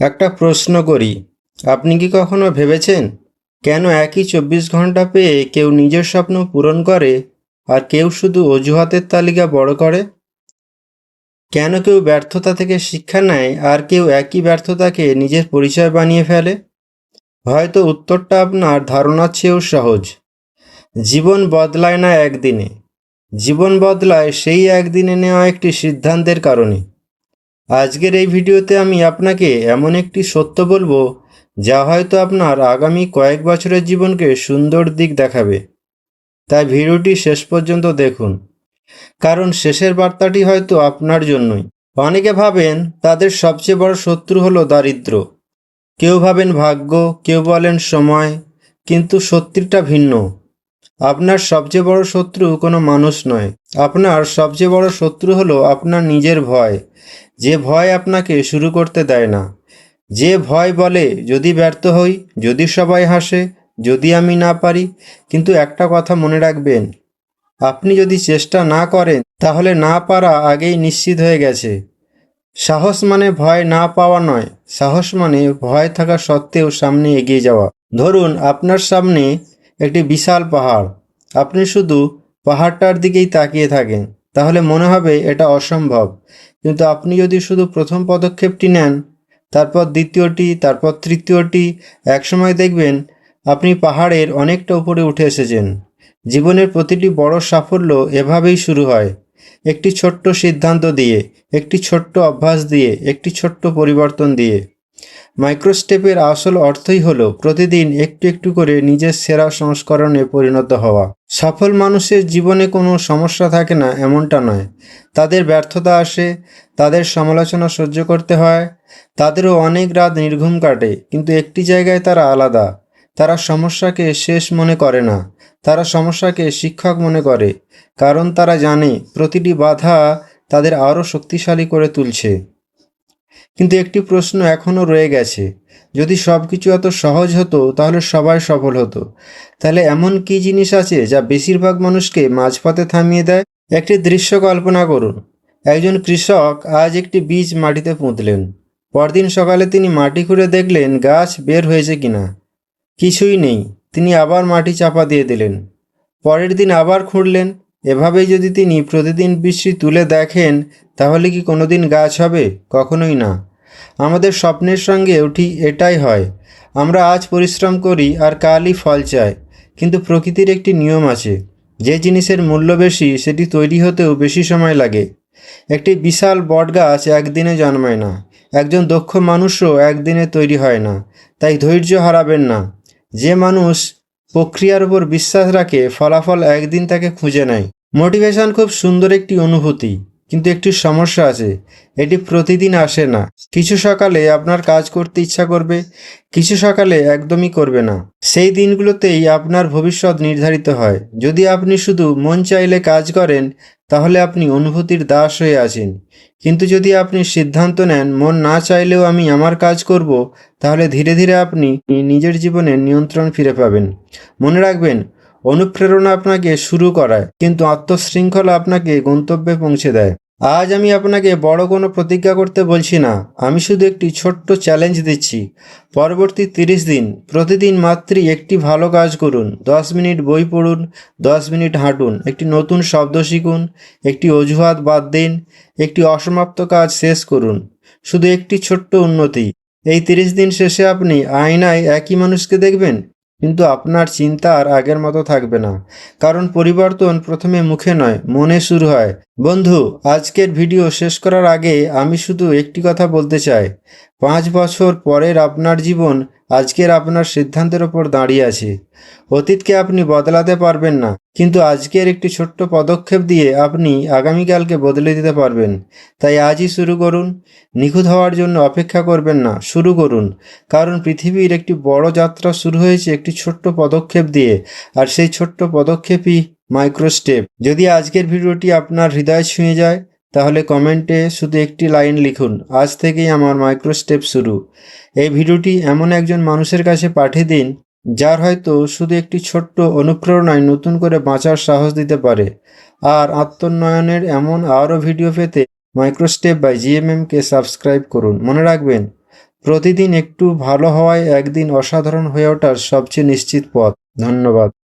একটা প্রশ্ন করি, আপনি কি কখনো ভেবেছেন কেন একই 24 ঘন্টা পেয়ে কেউ নিজের স্বপ্ন পূরণ করে আর কেউ শুধু অজুহাতের তালিকা বড় করে? কেন কেউ ব্যর্থতা থেকে শিক্ষা নেয় আর কেউ একই ব্যর্থতাকে নিজের পরিচয় বানিয়ে ফেলে? হয়তো উত্তরটা আপনার ধারণার চেয়েও সহজ। জীবন বদলায় না একদিনে, জীবন বদলায় সেই একদিনে নেওয়া একটি সিদ্ধান্তের কারণে। আজকের এই ভিডিওতে আমি আপনাকে এমন একটি সত্য বলবো যা হয়তো আপনার আগামী কয়েক বছরের জীবনকে সুন্দর দিক দেখাবে। তাই ভিডিওটি শেষ পর্যন্ত দেখুন, কারণ শেষের বার্তাটি হয়তো আপনার জন্যই। অনেকে ভাবেন তাদের সবচেয়ে বড় শত্রু হলো দারিদ্র্য, কেউ ভাবেন ভাগ্য, কেউ বলেন সময়, কিন্তু সত্যিটা ভিন্ন। আপনার সবচেয়ে বড় শত্রু কোনো মানুষ নয়, আপনার সবচেয়ে বড় শত্রু হলো আপনার নিজের ভয়। যে ভয় আপনাকে শুরু করতে দেয় না, যে ভয় বলে যদি ব্যর্থ হই, যদি সবাই হাসে, যদি আমি না পারি। কিন্তু একটা কথা মনে রাখবেন, আপনি যদি চেষ্টা না করেন তাহলে না পারা আগেই নিশ্চিত হয়ে গেছে। সাহস মানে ভয় না পাওয়া নয়, সাহস মানে ভয় থাকা সত্ত্বেও সামনে এগিয়ে যাওয়া। ধরুন আপনার সামনে একটি বিশাল পাহাড়, আপনি শুধু পাহাড়টার দিকেই তাকিয়ে থাকেন, তাহলে মনে হবে এটা অসম্ভব। কিন্তু আপনি যদি শুধু প্রথম পদক্ষেপটি নেন, তারপর দ্বিতীয়টি, তারপর তৃতীয়টি, একসময় দেখবেন আপনি পাহাড়ের অনেকটা উপরে উঠে এসেছেন। জীবনের প্রতিটি বড় সাফল্য এভাবেই শুরু হয়, একটি ছোট্ট সিদ্ধান্ত দিয়ে, একটি ছোট্ট অভ্যাস দিয়ে, একটি ছোট্ট পরিবর্তন দিয়ে। মাইক্রোস্টেপের আসল অর্থই হলো প্রতিদিন একটু একটু করে নিজের সেরা সংস্করণে পরিণত হওয়া। সফল মানুষের জীবনে কোনো সমস্যা থাকে না এমনটা নয়, তাদের ব্যর্থতা আসে, তাদের সমালোচনা সহ্য করতে হয়, তাদেরও অনেক রাত নির্ঘুম কাটে, কিন্তু একটি জায়গায় তারা আলাদা। তারা সমস্যাকে শেষ মনে করে না, তারা সমস্যাকে শিক্ষক মনে করে, কারণ তারা জানে প্রতিটি বাধা তাদের আরও শক্তিশালী করে তুলছে। কিন্তু একটি প্রশ্ন এখনও রয়ে গেছে, যদি সব কিছু এত সহজ হতো তাহলে সবাই সফল হতো। তাহলে এমন কী জিনিস আছে যা বেশিরভাগ মানুষকে মাঝপথে থামিয়ে দেয়? একটি দৃশ্য কল্পনা করুন, একজন কৃষক আজ একটি বীজ মাটিতে পুঁতলেন। পরদিন সকালে তিনি মাটি খুঁড়ে দেখলেন গাছ বের হয়েছে কিনা, কিছুই নেই। তিনি আবার মাটি চাপা দিয়ে দিলেন, পরের দিন আবার খুঁড়লেন। এভাবেই যদি তিনি প্রতিদিন বৃষ্টি তুলে দেখেন, তাহলে কি কোনোদিন গাছ হবে? কখনোই না। আমাদের স্বপ্নের সঙ্গেও ঠিক এটাই হয়। আমরা আজ পরিশ্রম করি আর কালই ফল চাই, কিন্তু প্রকৃতির একটি নিয়ম আছে, যে জিনিসের মূল্য বেশি সেটি তৈরি হতেও বেশি সময় লাগে। একটি বিশাল বটগাছ একদিনে জন্মায় না, একজন দক্ষ মানুষও একদিনে তৈরি হয় না। তাই ধৈর্য হারাবেন না। যে মানুষ প্রক্রিয়ার উপর বিশ্বাস রাখে, ফলাফল একদিন তাকে খুঁজে নেয়। মোটিভেশন খুব সুন্দর একটি অনুভূতি, কিন্তু একটি সমস্যা আছে, এটি প্রতিদিন আসে না। কিছু সকালে আপনার কাজ করতে ইচ্ছা করবে, কিছু সকালে একদমই করবে না। সেই দিনগুলোতেই আপনার ভবিষ্যৎ নির্ধারিত হয়। যদি আপনি শুধু মন চাইলে কাজ করেন, তাহলে আপনি অনুভূতির দাস হয়ে আছেন। কিন্তু যদি আপনি সিদ্ধান্ত নেন মন না চাইলেও আমি আমার কাজ করব, তাহলে ধীরে ধীরে আপনি নিজের জীবনের নিয়ন্ত্রণ ফিরে পাবেন। মনে রাখবেন, অনুপ্রেরণা আপনাকে শুরু করায়, কিন্তু আত্মশৃঙ্খলা আপনাকে গন্তব্যে পৌঁছে দেয়। আজ আমি আপনাকে বড় কোনো প্রতিজ্ঞা করতে বলছি না, আমি শুধু একটি ছোট্ট চ্যালেঞ্জ দিচ্ছি। পরবর্তী 30 দিন প্রতিদিন মাত্র একটি ভালো কাজ করুন। 10 মিনিট বই পড়ুন, 10 মিনিট হাঁটুন, একটি নতুন শব্দ শিখুন, একটি অজুহাত বাদ দিন, একটি অসমাপ্ত কাজ শেষ করুন। শুধু একটি ছোট্ট উন্নতি। এই 30 দিন শেষে আপনি আয়নায় একই মানুষকে দেখবেন, কিন্তু আপনার চিন্তা আর আগের মতো থাকবে না। কারণ পরিবর্তন প্রথমে মুখে নয়, মনে শুরু হয়। বন্ধু, আজকের ভিডিও শেষ করার আগে আমি শুধু একটি কথা বলতে চাই। 5 বছর পরের আপনার জীবন আজকের আপনার সিদ্ধান্তের ওপর দাঁড়িয়ে আছে। অতীতকে আপনি বদলাতে পারবেন না, কিন্তু আজকের একটি ছোট্ট পদক্ষেপ দিয়ে আপনি আগামীকালকে বদলে দিতে পারবেন। তাই আজই শুরু করুন। নিখুঁত হওয়ার জন্য অপেক্ষা করবেন না, শুরু করুন। কারণ পৃথিবীর একটি বড় যাত্রা শুরু হয়েছে একটি ছোট্ট পদক্ষেপ দিয়ে, আর সেই ছোট্ট পদক্ষেপই মাইক্রোস্টেপ। যদি আজকের ভিডিওটি আপনার হৃদয় ছুঁয়ে যায়, তাহলে কমেন্টে শুধু একটি লাইন লিখুন, আজ থেকেই আমার মাইক্রোস্টেপ শুরু। এই ভিডিওটি এমন একজন মানুষের কাছে পাঠিয়ে দিন, যার হয়তো শুধু একটি ছোট্ট অনুপ্রেরণায় নতুন করে বাঁচার সাহস দিতে পারে। আর আত্মোন্নয়নের এমন আরও ভিডিও পেতে মাইক্রোস্টেপ বাই জিএমএমকে সাবস্ক্রাইব করুন। মনে রাখবেন, প্রতিদিন একটু ভালো হওয়াই একদিন অসাধারণ হয়ে ওঠার সবচেয়ে নিশ্চিত পথ। ধন্যবাদ।